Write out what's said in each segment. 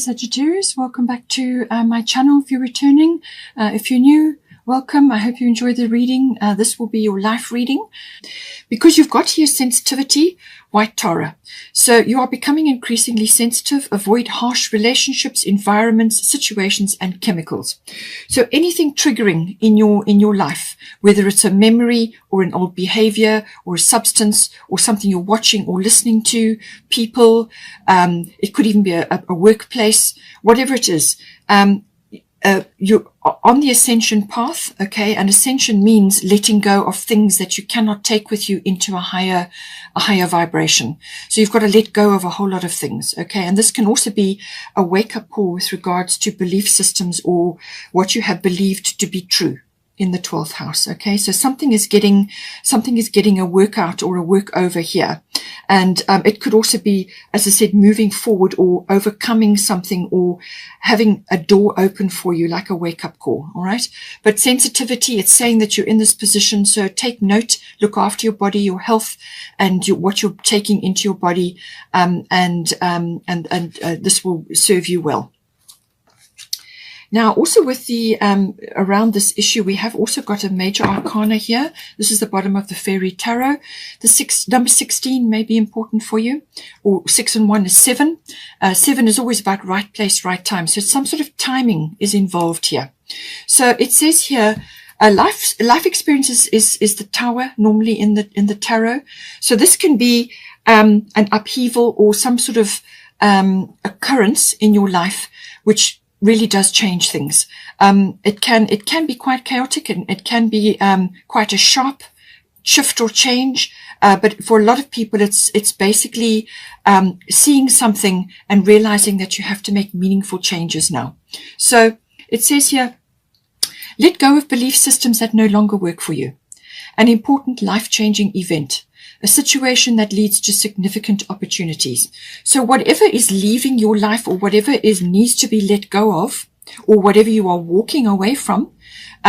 Sagittarius. Welcome back to my channel if you're returning. If you're new, welcome. I hope you enjoy the reading. This will be your life reading. Because you've got here sensitivity, White Tara. So you are becoming increasingly sensitive. Avoid harsh relationships, environments, situations, and chemicals. So anything triggering in your life, whether it's a memory or an old behavior or a substance or something you're watching or listening to, people, it could even be a workplace, whatever it is. You're on the ascension path, okay? And ascension means letting go of things that you cannot take with you into a higher vibration. So you've got to let go of a whole lot of things, okay? And this can also be a wake-up call with regards to belief systems or what you have believed to be true in the 12th house, okay? So something is getting a workout or a work over here. And it could also be, as I said, moving forward or overcoming something or having a door open for you, like a wake-up call, all right? But sensitivity, it's saying that you're in this position, so take note, look after your body, your health, and what you're taking into your body, and this will serve you well. Now, also with the around this issue, we have also got a major arcana here. This is the bottom of the fairy tarot. The number 16 may be important for you, or 6 and 1 is 7. 7 is always about right place, right time. So some sort of timing is involved here. So it says here, life experience is the tower normally in the tarot. So this can be an upheaval or some sort of occurrence in your life, which really does change things. It can be quite chaotic, and it can be quite a sharp shift or change. But for a lot of people, it's basically seeing something and realizing that you have to make meaningful changes now. So it says here, let go of belief systems that no longer work for you. An important life-changing event. A situation that leads to significant opportunities. So whatever is leaving your life or whatever needs to be let go of, or whatever you are walking away from,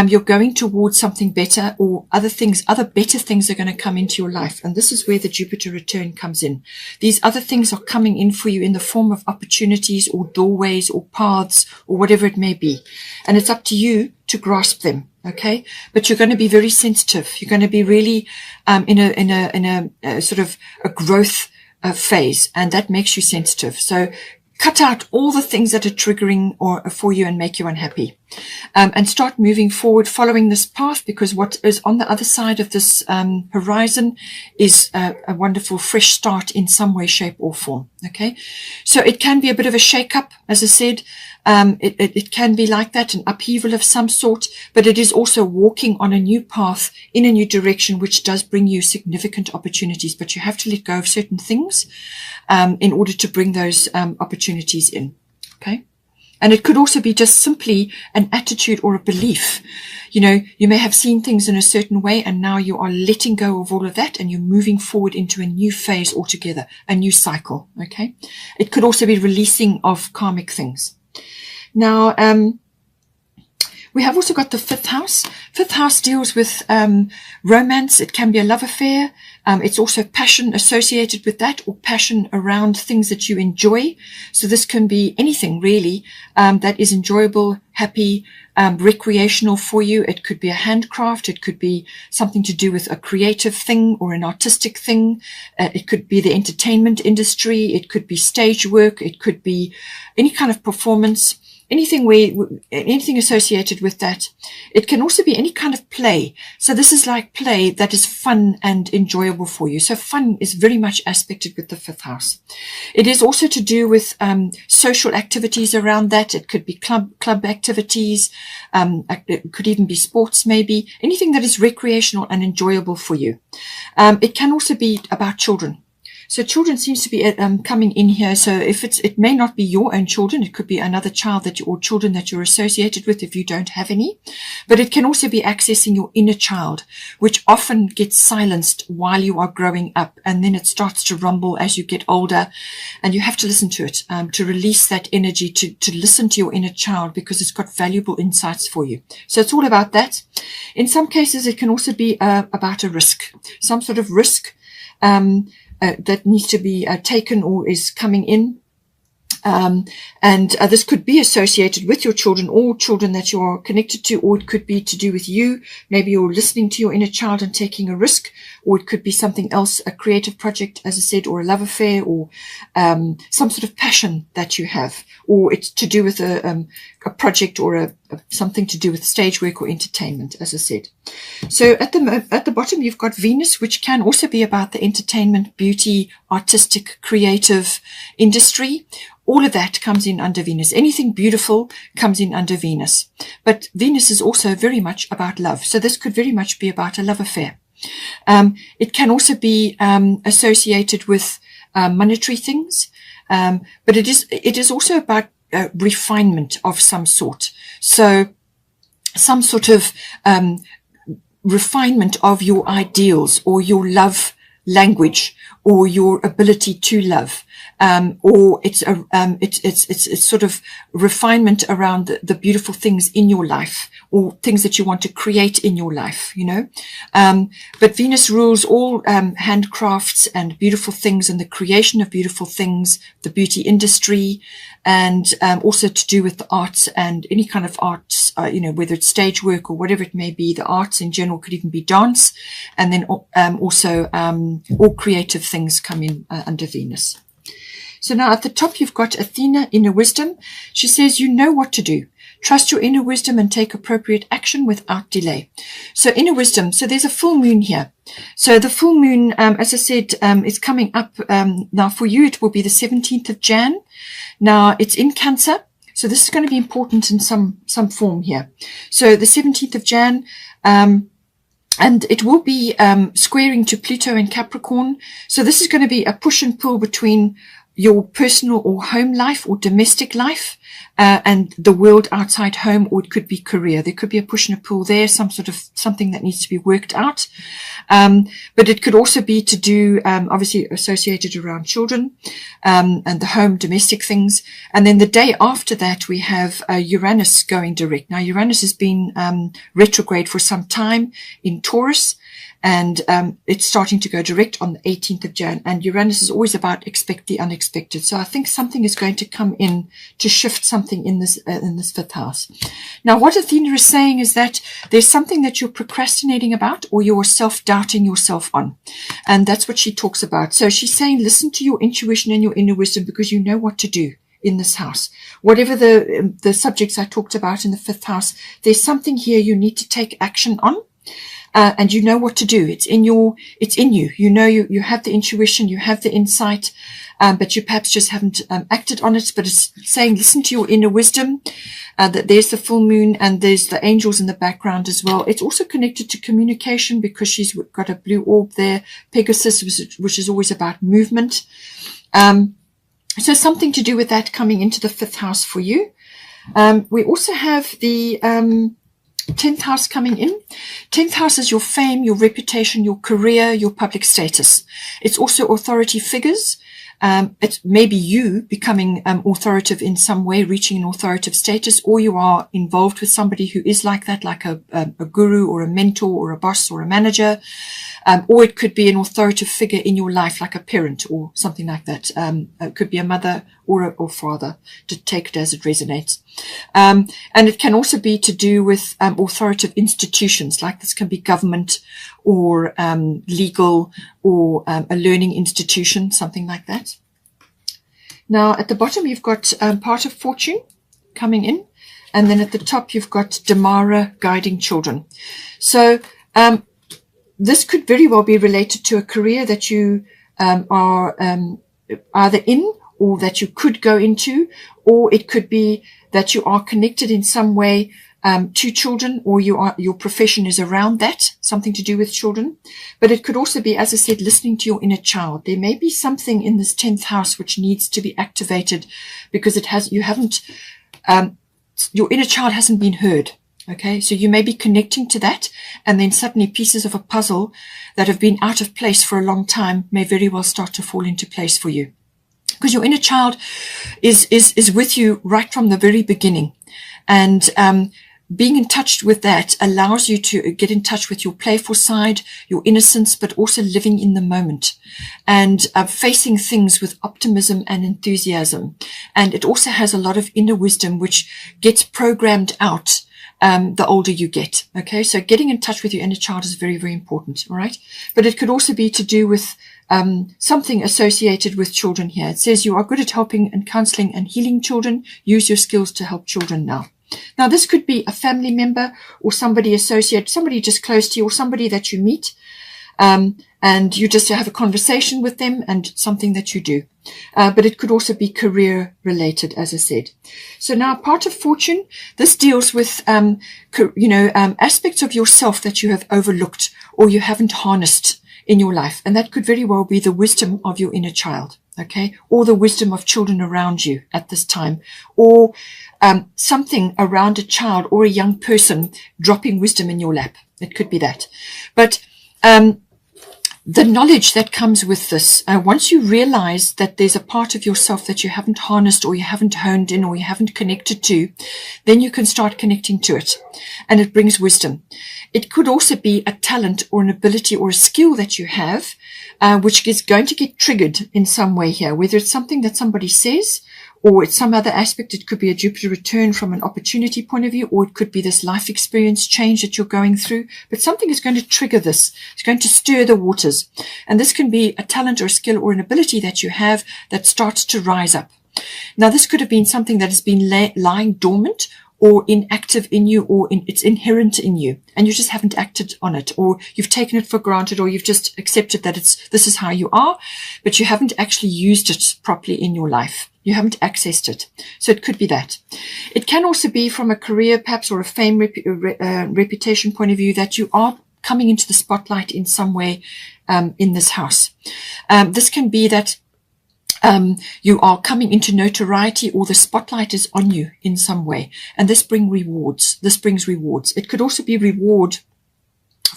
you're going towards something better, or other better things are going to come into your life. And this is where the Jupiter return comes in. These other things are coming in for you in the form of opportunities or doorways or paths or whatever it may be. And it's up to you to grasp them. Okay, but you're going to be very sensitive. You're going to be really in a sort of a growth phase, and that makes you sensitive. So cut out all the things that are triggering or for you and make you unhappy, and start moving forward, following this path, because what is on the other side of this horizon is a wonderful fresh start in some way, shape, or form. Okay, so it can be a bit of a shake-up, as I said. It can be like that, an upheaval of some sort, but it is also walking on a new path in a new direction, which does bring you significant opportunities. But you have to let go of certain things in order to bring those opportunities in. Okay. And it could also be just simply an attitude or a belief. You know, you may have seen things in a certain way, and now you are letting go of all of that, and you're moving forward into a new phase altogether, a new cycle. Okay. It could also be releasing of karmic things. Now, we have also got the 5th house. 5th house deals with romance. It can be a love affair. It's also passion associated with that, or passion around things that you enjoy. So this can be anything really that is enjoyable, happy, recreational for you. It could be a handcraft. It could be something to do with a creative thing or an artistic thing. It could be the entertainment industry. It could be stage work. It could be any kind of performance. Anything associated with that. It can also be any kind of play. So this is like play that is fun and enjoyable for you. So fun is very much aspected with the 5th house. It is also to do with social activities around that. It could be club activities. It could even be sports, maybe. Anything that is recreational and enjoyable for you. It can also be about children. So children seems to be coming in here. So if it may not be your own children, it could be another child or children that you're associated with if you don't have any. But it can also be accessing your inner child, which often gets silenced while you are growing up, and then it starts to rumble as you get older, and you have to listen to it to release that energy, to listen to your inner child, because it's got valuable insights for you. So it's all about that. In some cases, it can also be about a risk, some sort of risk that needs to be taken or is coming in. This could be associated with your children or children that you're connected to, or it could be to do with you. Maybe you're listening to your inner child and taking a risk, or it could be something else, a creative project, as I said, or a love affair, or some sort of passion that you have, or it's to do with a project or something to do with stage work or entertainment, as I said. So at the bottom, you've got Venus, which can also be about the entertainment, beauty, artistic, creative industry. All of that comes in under Venus. Anything beautiful comes in under Venus. But Venus is also very much about love. So this could very much be about a love affair. It can also be associated with monetary things. But it is also about refinement of some sort. So some sort of refinement of your ideals or your love language or your ability to love. Or it's sort of refinement around the beautiful things in your life or things that you want to create in your life, you know. But Venus rules all handcrafts and beautiful things and the creation of beautiful things, the beauty industry, and also to do with the arts and any kind of arts, you know, whether it's stage work or whatever it may be. The arts in general could even be dance, and then also all creative things come in under Venus. So now at the top, you've got Athena, inner wisdom. She says, you know what to do. Trust your inner wisdom and take appropriate action without delay. So inner wisdom. So there's a full moon here. So the full moon, as I said, is coming up. Now for you, it will be the 17th of Jan. Now it's in Cancer. So this is going to be important in some form here. So the 17th of Jan, and it will be squaring to Pluto in Capricorn. So this is going to be a push and pull between your personal or home life or domestic life and the world outside home, or it could be career. There could be a push and a pull there, some sort of something that needs to be worked out. But it could also be to do, obviously associated around children and the home, domestic things. And then the day after that, we have Uranus going direct. Now, Uranus has been retrograde for some time in Taurus. And it's starting to go direct on the 18th of Jan. And Uranus is always about expect the unexpected. So I think something is going to come in to shift something in this fifth house. Now, what Athena is saying is that there's something that you're procrastinating about or you're self-doubting yourself on. And that's what she talks about. So she's saying, listen to your intuition and your inner wisdom because you know what to do in this house. Whatever the subjects I talked about in the fifth house, there's something here you need to take action on. And you know what to do. It's in you. You know, you have the intuition, you have the insight, but you perhaps just haven't acted on it. But it's saying, listen to your inner wisdom, that there's the full moon and there's the angels in the background as well. It's also connected to communication because she's got a blue orb there, Pegasus, which is always about movement. So something to do with that coming into the fifth house for you. We also have the 10th house coming in. 10th house is your fame, your reputation, your career, your public status. It's also authority figures. It's maybe you becoming authoritative in some way, reaching an authoritative status, or you are involved with somebody who is like that, like a guru or a mentor or a boss or a manager. Or it could be an authoritative figure in your life, like a parent or something like that. It could be a mother or father, to take it as it resonates. And it can also be to do with authoritative institutions, like this can be government or legal or a learning institution, something like that. Now, at the bottom, you've got part of fortune coming in. And then at the top, you've got Damara guiding children. So this could very well be related to a career that you are either in or that you could go into, or it could be that you are connected in some way to children, or your profession is around that, something to do with children. But it could also be, as I said, listening to your inner child. There may be something in this 10th house which needs to be activated because your inner child hasn't been heard. Okay, so you may be connecting to that, and then suddenly pieces of a puzzle that have been out of place for a long time may very well start to fall into place for you. Because your inner child is with you right from the very beginning. And being in touch with that allows you to get in touch with your playful side, your innocence, but also living in the moment and facing things with optimism and enthusiasm. And it also has a lot of inner wisdom, which gets programmed out the older you get. Okay, so getting in touch with your inner child is very, very important. All right, but it could also be to do with something associated with children here. It says you are good at helping and counseling and healing children. Use your skills to help children now. Now, this could be a family member or somebody associated, somebody just close to you, or somebody that you meet, and you just have a conversation with them and something that you do. But it could also be career related, as I said. So now, part of fortune, this deals with, aspects of yourself that you have overlooked or you haven't harnessed in your life. And that could very well be the wisdom of your inner child, okay, or the wisdom of children around you at this time, or something around a child or a young person dropping wisdom in your lap. It could be that. But the knowledge that comes with this, once you realize that there's a part of yourself that you haven't harnessed or you haven't honed in or you haven't connected to, then you can start connecting to it, and it brings wisdom. It could also be a talent or an ability or a skill that you have, which is going to get triggered in some way here, whether it's something that somebody says or it's some other aspect. It could be a Jupiter return from an opportunity point of view, or it could be this life experience change that you're going through. But something is going to trigger this. It's going to stir the waters. And this can be a talent or a skill or an ability that you have that starts to rise up. Now, this could have been something that has been lying dormant or inactive in you, or it's inherent in you, and you just haven't acted on it, or you've taken it for granted, or you've just accepted that this is how you are, but you haven't actually used it properly in your life. You haven't accessed it. So it could be that. It can also be from a career, perhaps, or a fame reputation point of view, that you are coming into the spotlight in some way in this house. This can be that you are coming into notoriety, or the spotlight is on you in some way, and this brings rewards. It could also be reward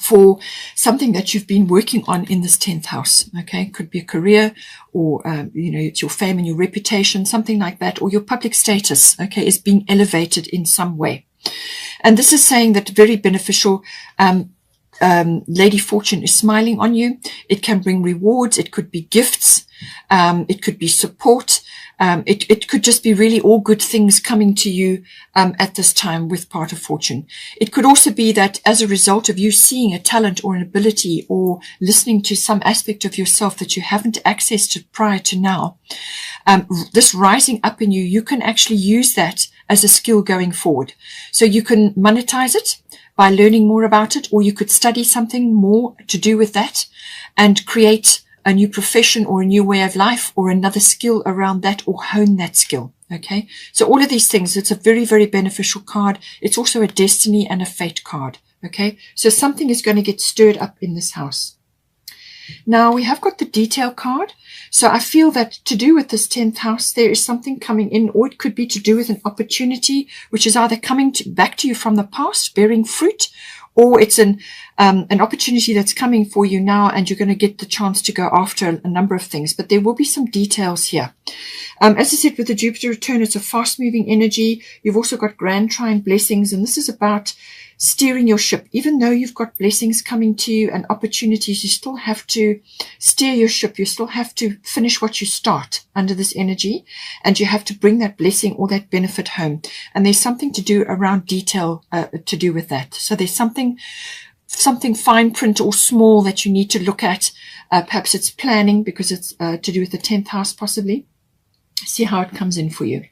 for something that you've been working on in this 10th house. Okay, it could be a career, or it's your fame and your reputation, something like that, or your public status, okay, is being elevated in some way. And this is saying that very beneficial. Lady Fortune is smiling on you. It can bring rewards. It could be gifts. It could be support. It could just be really all good things coming to you at this time with part of fortune. It could also be that as a result of you seeing a talent or an ability, or listening to some aspect of yourself that you haven't accessed prior to now, this rising up in you, you can actually use that as a skill going forward. So you can monetize it by learning more about it, or you could study something more to do with that and create a new profession or a new way of life or another skill around that, or hone that skill. Okay, so all of these things, it's a very, very beneficial card. It's also a destiny and a fate card. Okay, so something is going to get stirred up in this house. Now we have got the detail card. So I feel that to do with this 10th house, there is something coming in, or it could be to do with an opportunity, which is either coming back to you from the past, bearing fruit, or it's an opportunity that's coming for you now, and you're going to get the chance to go after a number of things. But there will be some details here. As I said, with the Jupiter return, it's a fast-moving energy. You've also got grand trine blessings, and this is about steering your ship. Even though you've got blessings coming to you and opportunities, you still have to steer your ship. You still have to finish what you start under this energy, and you have to bring that blessing or that benefit home. And there's something to do around detail to do with that. So there's something fine print or small that you need to look at. Perhaps it's planning, because it's to do with the 10th house possibly. See how it comes in for you.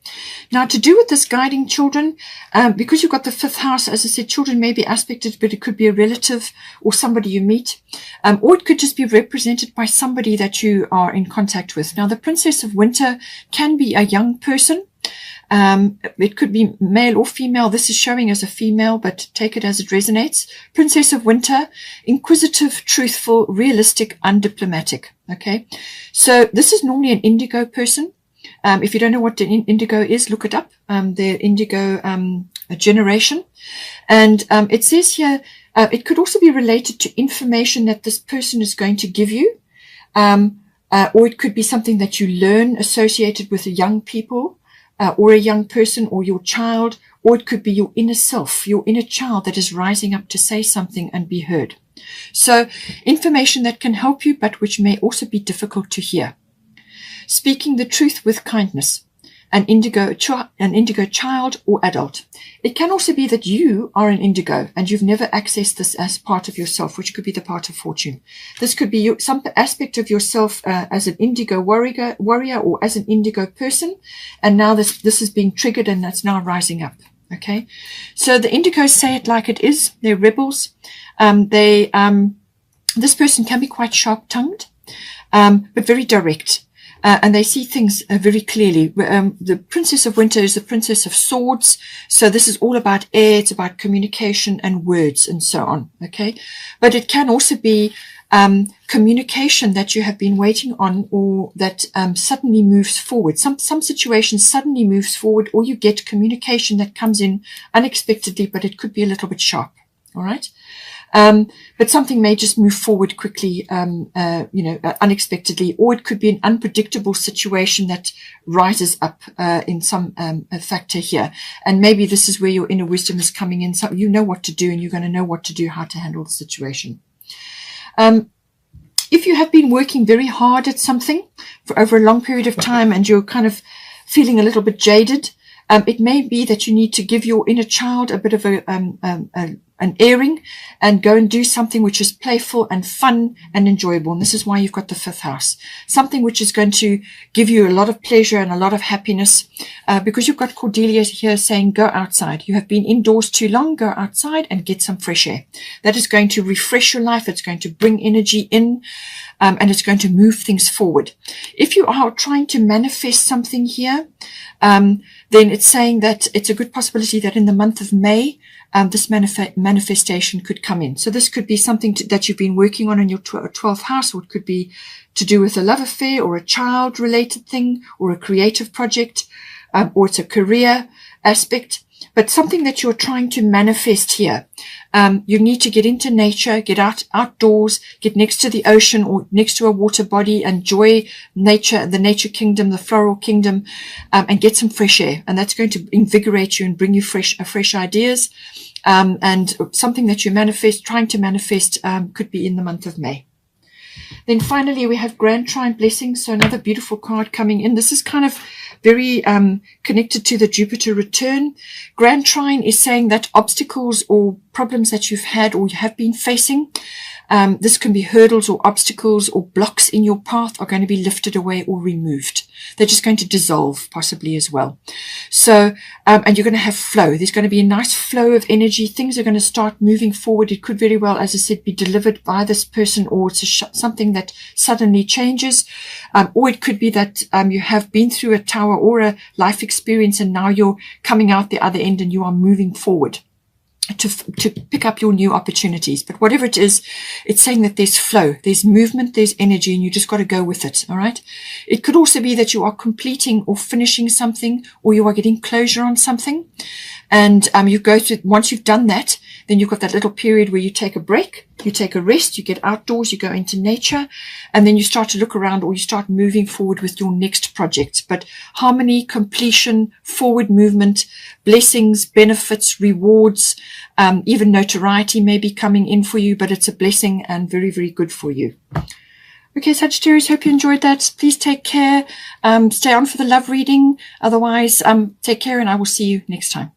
Now, to do with this guiding children, because you've got the 5th house, as I said, children may be aspected, but it could be a relative or somebody you meet, or it could just be represented by somebody that you are in contact with. Now, the Princess of Winter can be a young person. It could be male or female. This is showing as a female, but take it as it resonates. Princess of Winter, inquisitive, truthful, realistic, undiplomatic. Okay, so this is normally an indigo person. If you don't know what the indigo is, look it up. The indigo generation. And it says here, it could also be related to information that this person is going to give you. Or it could be something that you learn associated with young people. or a young person or your child, or it could be your inner self, your inner child that is rising up to say something and be heard. So information that can help you, but which may also be difficult to hear. Speaking the truth with kindness. An indigo child or adult. It can also be that you are an indigo and you've never accessed this as part of yourself, which could be the part of fortune. This could be some aspect of yourself as an indigo warrior or as an indigo person, and now this is being triggered and that's now rising up. Okay, so the indigos say it like it is. They're rebels. This person can be quite sharp-tongued, but very direct. And they see things very clearly. The Princess of Winter is the Princess of Swords. So this is all about air. It's about communication and words and so on. Okay. But it can also be communication that you have been waiting on, or that suddenly moves forward. Some situation suddenly moves forward, or you get communication that comes in unexpectedly, but it could be a little bit sharp. All right. But something may just move forward quickly, unexpectedly, or it could be an unpredictable situation that rises up in some factor here. And maybe this is where your inner wisdom is coming in. So you know what to do, and you're going to know what to do, how to handle the situation. If you have been working very hard at something for over a long period of time and you're kind of feeling a little bit jaded, it may be that you need to give your inner child a bit of an airing and go and do something which is playful and fun and enjoyable. And this is why you've got the 5th house. Something which is going to give you a lot of pleasure and a lot of happiness, because you've got Cordelia here saying, go outside. You have been indoors too long. Go outside and get some fresh air. That is going to refresh your life. It's going to bring energy in, and it's going to move things forward. If you are trying to manifest something here, then it's saying that it's a good possibility that in the month of May, this manifestation could come in. So this could be something that you've been working on in your 12th house, or it could be to do with a love affair or a child-related thing or a creative project, or it's a career aspect. But something that you're trying to manifest here, you need to get into nature, get outdoors, get next to the ocean or next to a water body, enjoy nature, the nature kingdom, the floral kingdom, and get some fresh air. And that's going to invigorate you and bring you fresh ideas. And something that you trying to manifest, could be in the month of May. Then finally, we have Grand Trine Blessings. So another beautiful card coming in. This is kind of very connected to the Jupiter return. Grand Trine is saying that obstacles or problems that you've had or you have been facing, this can be hurdles or obstacles or blocks in your path, are going to be lifted away or removed. They're just going to dissolve possibly as well. So, and you're going to have flow. There's going to be a nice flow of energy. Things are going to start moving forward. It could very well, as I said, be delivered by this person, or it's something that suddenly changes. Or it could be that you have been through a tower or a life experience and now you're coming out the other end and you are moving forward to pick up your new opportunities. But whatever it is, it's saying that there's flow, there's movement, there's energy, and you just got to go with it. All right. It could also be that you are completing or finishing something, or you are getting closure on something. And you go through, once you've done that, then you've got that little period where you take a break, you take a rest, you get outdoors, you go into nature, and then you start to look around, or you start moving forward with your next project. But harmony, completion, forward movement, blessings, benefits, rewards, even notoriety may be coming in for you, but it's a blessing and very, very good for you. Okay, Sagittarius, hope you enjoyed that. Please take care. Stay on for the love reading. Otherwise, take care, and I will see you next time.